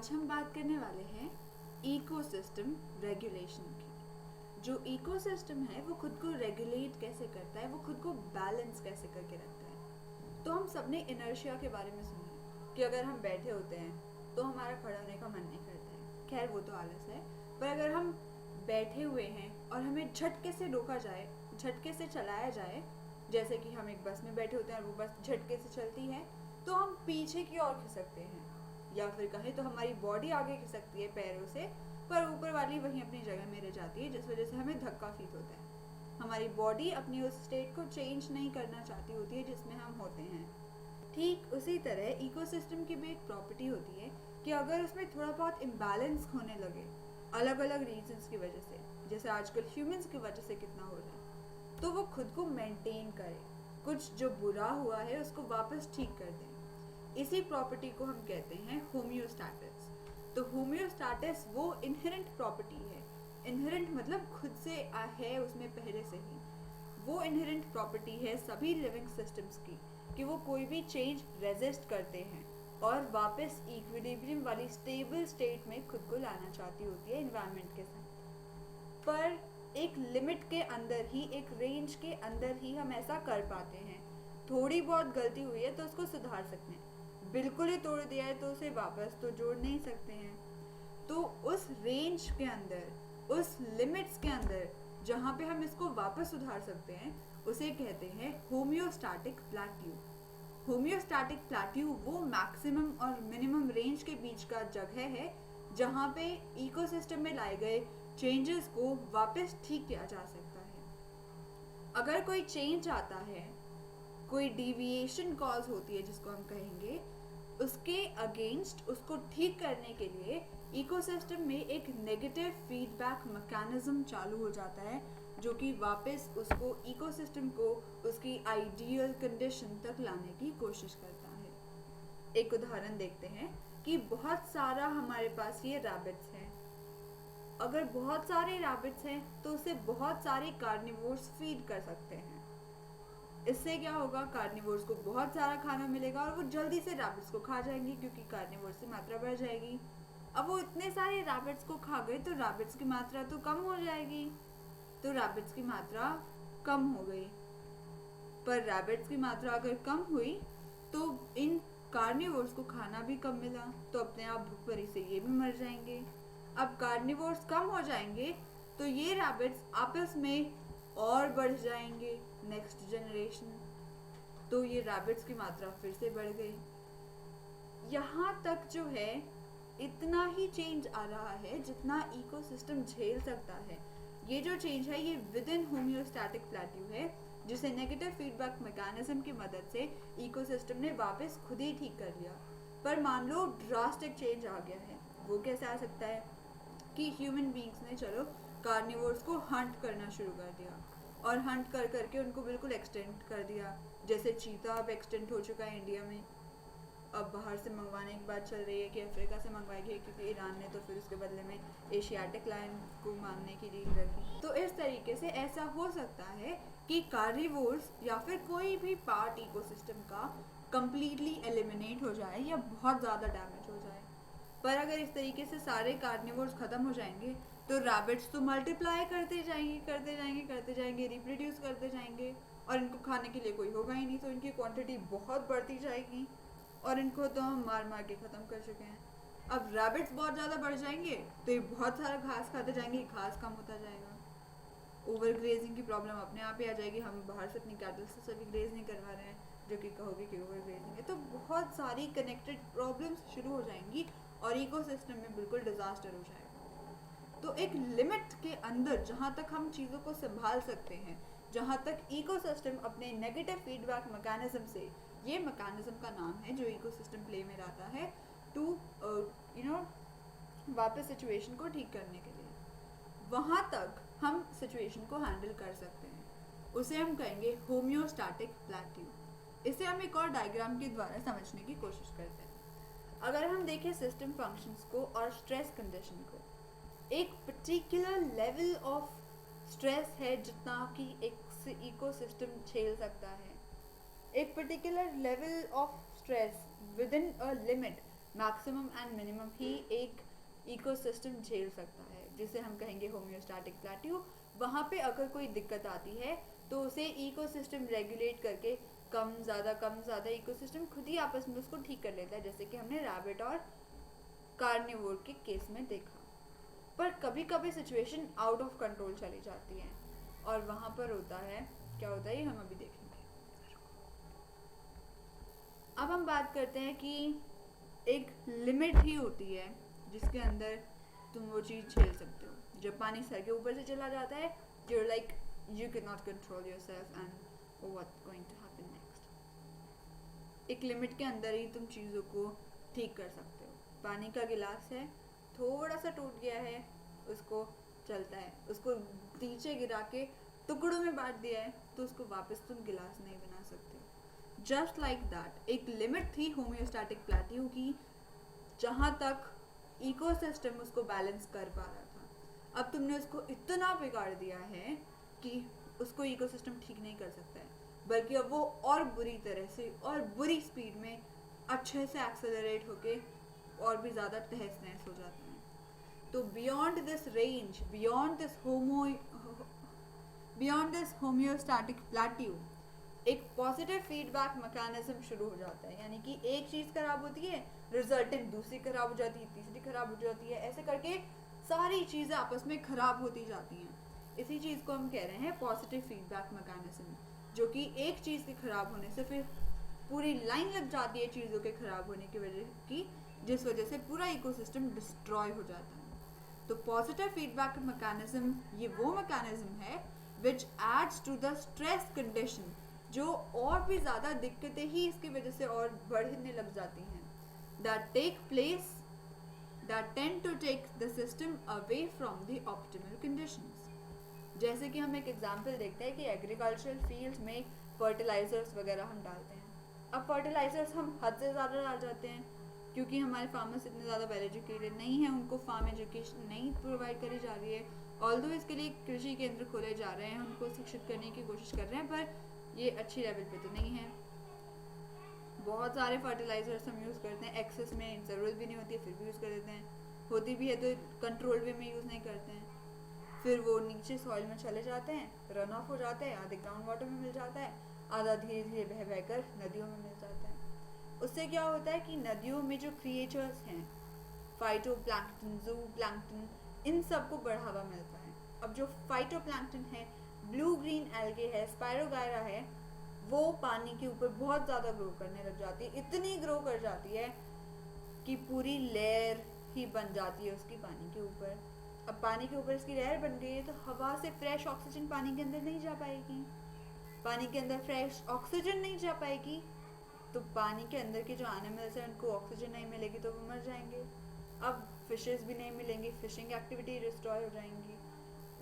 आज हम बात करने वाले हैं इकोसिस्टम रेगुलेशन की। जो इकोसिस्टम है वो खुद को रेगुलेट कैसे करता है, वो खुद को बैलेंस कैसे करके रखता है। तो हम सबने इनर्शिया के बारे में सुना है कि अगर हम बैठे होते हैं तो हमारा खड़ा होने का मन नहीं करता है। खैर वो तो आलस है, पर अगर हम बैठे हुए हैं और हमें झटके से रोका जाए, झटके से चलाया जाए, जैसे कि हम एक बस में बैठे होते हैं और वो बस झटके से चलती है, तो हम पीछे की ओर खिसकते हैं, या फिर कहें तो हमारी बॉडी आगे खिसकती है पैरों से, पर ऊपर वाली वहीं अपनी जगह में रह जाती है, जिस वजह से हमें धक्का फील होता है। हमारी बॉडी अपनी उस स्टेट को चेंज नहीं करना चाहती होती है जिसमें हम होते हैं। ठीक उसी तरह इकोसिस्टम की भी एक प्रॉपर्टी होती है कि अगर उसमें थोड़ा बहुत इम्बैलेंस होने लगे अलग अलग रीजंस की वजह से, जैसे आजकल ह्यूमंस की वजह से कितना हो रहा है, तो वो खुद को मेंटेन करे, कुछ जो बुरा हुआ है उसको वापस ठीक कर दें। इसी प्रॉपर्टी को हम कहते हैं होम्योस्टैटिस। तो होम्योस्टैटिस वो इनहेरेंट प्रॉपर्टी है। इनहेरेंट मतलब खुद से है उसमें पहले से ही। वो इनहेरेंट प्रॉपर्टी है सभी लिविंग सिस्टम्स की कि वो कोई भी चेंज रेजिस्ट करते हैं और वापस इक्विलिब्रियम वाली स्टेबल स्टेट में खुद को लाना चाहती होती है एनवायरनमेंट के साथ। पर एक लिमिट के अंदर ही, एक रेंज के अंदर ही हम ऐसा कर पाते हैं। थोड़ी बहुत गलती हुई है तो उसको सुधार सकते हैं, बिल्कुल ही तोड़ दिया है तो उसे वापस तो जोड़ नहीं सकते हैं। तो उस रेंज के अंदर, उस लिमिट्स के अंदर जहाँ पे हम इसको वापस सुधार सकते हैं, उसे कहते हैं होम्योस्टैटिक प्लेट्यू। होम्योस्टैटिक प्लेट्यू वो मैक्सिमम और मिनिमम रेंज के बीच का जगह है जहाँ पे इकोसिस्टम में लाए गए चेंजेस को वापस ठीक किया जा सकता है। अगर कोई चेंज आता है, कोई डिविएशन कॉज होती है जिसको हम कहेंगे, उसके अगेंस्ट उसको ठीक करने के लिए इकोसिस्टम में एक नेगेटिव फीडबैक मैकेनिज्म चालू हो जाता है, जो कि वापस उसको, इकोसिस्टम को उसकी आइडियल कंडीशन तक लाने की कोशिश करता है। एक उदाहरण देखते हैं कि बहुत सारा हमारे पास ये रैबिट्स हैं। अगर बहुत सारे रैबिट्स हैं तो उसे बहुत सारे कार्निवोर्स फीड कर सकते हैं। इससे क्या होगा, कार्निवोर्स को बहुत सारा खाना मिलेगा और वो जल्दी से रैबिट्स को खा जाएंगे क्योंकि कार्निवोर्स की मात्रा बढ़ जाएगी। अब वो इतने सारे रैबिट्स को खा गए तो रैबिट्स की मात्रा तो कम हो जाएगी, तो रैबिट्स की मात्रा कम हो गई। पर रैबिट्स की मात्रा अगर कम हुई तो इन कार्निवोर्स को खाना भी कम मिला, तो अपने आप भूखमरी से ये भी मर जाएंगे। अब कार्निवोर्स कम हो जाएंगे तो ये रैबिट्स आपस में और बढ़ जाएंगे, नेक्स्ट जनरेशन, तो ये रैबिट्स की मात्रा फिर से बढ़ गई। यहाँ तक जो है इतना ही चेंज आ रहा है जितना इकोसिस्टम झेल सकता है। ये जो चेंज है ये विद इन होम्योस्टैटिक प्लेट्यू है, जिसे नेगेटिव फीडबैक मैकेनिज्म की मदद से इकोसिस्टम ने वापस खुद ही ठीक कर लिया। पर मान लो ड्रास्टिक चेंज आ गया है, वो कैसे आ सकता है कि ह्यूमन बींग्स ने चलो कार्निवोर्स को हंट करना शुरू कर दिया और हंट कर करके उनको बिल्कुल एक्सटेंड कर दिया। जैसे चीता अब एक्सटेंड हो चुका है इंडिया में, अब बाहर से मंगवाने की बात चल रही है कि अफ्रीका से मंगवाएगी, क्योंकि ईरान ने तो फिर उसके बदले में एशियाटिक लायन को मांगने की डील रखी। तो इस तरीके से ऐसा हो सकता है कि कार्निवोर्स या फिर कोई भी पार्ट इकोसिस्टम का कंप्लीटली एलिमिनेट हो जाए या बहुत ज़्यादा डैमेज हो जाए। पर अगर इस तरीके से सारे कार्निवोर्स ख़त्म हो जाएंगे तो रैबिट्स तो मल्टीप्लाई करते जाएंगे, करते जाएंगे, करते जाएंगे, रिप्रोड्यूस करते जाएंगे, और इनको खाने के लिए कोई होगा ही नहीं, तो इनकी क्वांटिटी बहुत बढ़ती जाएगी, और इनको तो हम मार मार के ख़त्म कर चुके हैं। अब रैबिट्स बहुत ज़्यादा बढ़ जाएंगे तो ये बहुत सारा घास खाते जाएंगे, घास कम होता जाएगा, ओवर ग्रेजिंग की प्रॉब्लम अपने आप ही आ जाएगी। हम बाहर से अपनी कैटल से सभी ग्रेज नहीं करवा रहे हैं, जो कि कहोगे कि ओवर ग्रेजिंग है, तो बहुत सारी कनेक्टेड प्रॉब्लम्स शुरू हो जाएंगी और इकोसिस्टम में बिल्कुल डिजास्टर हो जाएगा। तो एक लिमिट के अंदर जहाँ तक हम चीज़ों को संभाल सकते हैं, जहाँ तक इकोसिस्टम अपने नेगेटिव फीडबैक मैकेनिज्म से, ये मैकेनिज्म का नाम है जो इकोसिस्टम प्ले में रहता है टू वापस सिचुएशन को ठीक करने के लिए, वहाँ तक हम सिचुएशन को हैंडल कर सकते हैं। उसे हम कहेंगे होम्योस्टैटिक प्लेट्यू। इसे हम एक और डायग्राम के द्वारा समझने की कोशिश करते हैं। अगर हम देखें सिस्टम फंक्शंस को और स्ट्रेस कंडीशन को, एक पर्टिकुलर लेवल ऑफ स्ट्रेस है जितना कि एक इकोसिस्टम झेल सकता है। एक particular level of stress within a limit maximum and minimum ही एक इकोसिस्टम झेल सकता है, जिसे हम कहेंगे होम्योस्टैटिक प्लेट्यू। वहाँ पे अगर कोई दिक्कत आती है तो उसे इकोसिस्टम रेगुलेट करके कम ज़्यादा इकोसिस्टम खुद ही आपस में उसको ठीक कर लेता है, जैसे कि हमने रैबिट और कार्निवोर के केस में देखा। पर कभी कभी सिचुएशन आउट ऑफ कंट्रोल चली जाती है और वहाँ पर होता है, क्या होता है ये हम अभी देखेंगे। अब हम बात करते हैं कि एक लिमिट ही होती है जिसके अंदर तुम वो चीज़ झेल सकते हो। जब पानी सर के ऊपर से चला जाता है, you're like you cannot control yourself and what's going to happen next। एक लिमिट के अंदर ही तुम चीज़ों को ठीक कर सकते हो। पानी का गिलास है, थोड़ा सा टूट गया है, उसको चलता है, उसको नीचे गिरा के टुकड़ों में बांट दिया है तो उसको वापस तुम गिलास नहीं बना सकते। जस्ट लाइक दैट एक लिमिट थी होम्योस्टैटिक प्लेट्यू की, जहाँ तक इकोसिस्टम उसको बैलेंस कर पा रहा था। अब तुमने उसको इतना बिगाड़ दिया है कि उसको इकोसिस्टम ठीक नहीं कर सकता है, बल्कि अब वो और बुरी तरह से और बुरी स्पीड में अच्छे से एक्सेलरेट होके और भी ज़्यादा तहस नहस हो जाता है। तो beyond this range, beyond this homeostatic plateau एक पॉजिटिव फीडबैक मैकेनिज्म शुरू हो जाता है। यानी कि एक चीज़ खराब होती है, रिजल्टेंट दूसरी खराब हो जाती है, तीसरी खराब हो जाती है, ऐसे करके सारी चीज़ें आपस में खराब होती जाती हैं। इसी चीज़ को हम कह रहे हैं पॉजिटिव फीडबैक मैकेनिज्म, जो कि एक चीज़ के खराब होने से फिर पूरी लाइन लग जाती है चीज़ों के खराब होने की वजह की, जिस वजह से पूरा इकोसिस्टम डिस्ट्रॉय हो जाता है। तो पॉजिटिव फीडबैक मैकेनिज्म ये वो मैकेनिज्म है which aids to the stress condition, जो और भी ज़्यादा दिक्कतें ही इसकी वजह से और बढ़ने लग जाती हैं, that take place that tend to take the system away from the optimal conditions। जैसे कि हम एक एग्जांपल देखते हैं कि एग्रीकल्चरल फील्ड में फर्टिलाइजर्स वगैरह हम डालते हैं। अब फर्टिलाइजर्स हम हद से ज़्यादा डाल जाते हैं क्योंकि हमारे फार्मर्स इतने ज़्यादा वेल एजुकेटेड नहीं हैं, उनको फार्म एजुकेशन नहीं प्रोवाइड करी जा रही है। ऑल्दो इसके लिए कृषि केंद्र खोले जा रहे हैं, उनको शिक्षित करने की कोशिश कर रहे हैं, पर ये अच्छी लेवल पे तो नहीं है। बहुत सारे फर्टिलाइजर्स हम यूज़ करते हैं, एक्सेस में ज़रूरत भी नहीं होती है फिर भी यूज़ कर देते हैं, होती भी है तो कंट्रोल वे में यूज़ नहीं करते हैं, फिर वो नीचे सॉइल में चले जाते हैं, रन ऑफ हो जाते हैं, आधे ग्राउंड वाटर में मिल जाता है, आधा धीरे धीरे बह बह कर नदियों में मिल जाता है। उससे क्या होता है कि नदियों में जो क्रिएचर्स हैं, फाइटोप्लैंक्टन, ज़ूप्लैंक्टन, इन सबको बढ़ावा मिलता है। अब जो फाइटोप्लैंक्टन है, ब्लू ग्रीन एल्गे है, स्पायरोगायरा है, वो पानी के ऊपर बहुत ज़्यादा ग्रो करने लग जाती है, इतनी ग्रो कर जाती है कि पूरी लेयर ही बन जाती है उसकी पानी के ऊपर। अब पानी के ऊपर इसकी लेयर बन गई है तो हवा से फ्रेश ऑक्सीजन पानी के अंदर नहीं जा पाएगी, पानी के अंदर फ्रेश ऑक्सीजन नहीं जा पाएगी तो पानी के अंदर के जो एनिमल्स हैं उनको ऑक्सीजन नहीं मिलेगी तो वो मर जाएंगे। अब फिशेस भी नहीं मिलेंगी, फिशिंग एक्टिविटी डिस्ट्रॉय हो जाएंगी।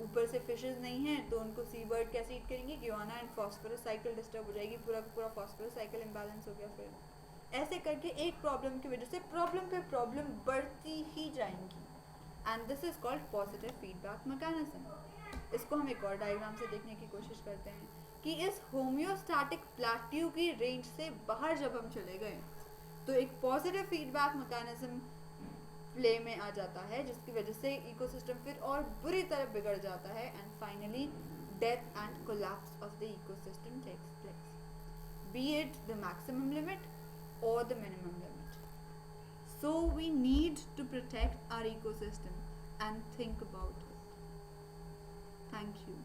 ऊपर से फिशेस नहीं हैं तो उनको सी बर्ड कैसे ईट करेंगे, guinea and phosphorus cycle disturb हो जाएगी, पूरा पूरा फॉस्फोरस साइकिल इम्बैलेंस हो गया। फिर ऐसे करके एक प्रॉब्लम की वजह से प्रॉब्लम पे प्रॉब्लम बढ़ती ही जाएंगी, and this is called positive feedback mechanism. इसको हम एक और डायग्राम से देखने की कोशिश करते हैं कि इस होम्योस्टैटिक प्लेट्यू की रेंज से बाहर जब हम चले गए तो एक पॉजिटिव फीडबैक मैकेनिज्म प्ले में आ जाता है, जिसकी वजह से इकोसिस्टम फिर और बुरी तरह बिगड़ जाता है, and finally death and collapse of the ecosystem takes place, be it the maximum limit or the minimum limit. So we need to protect our ecosystem and think about it. Thank you.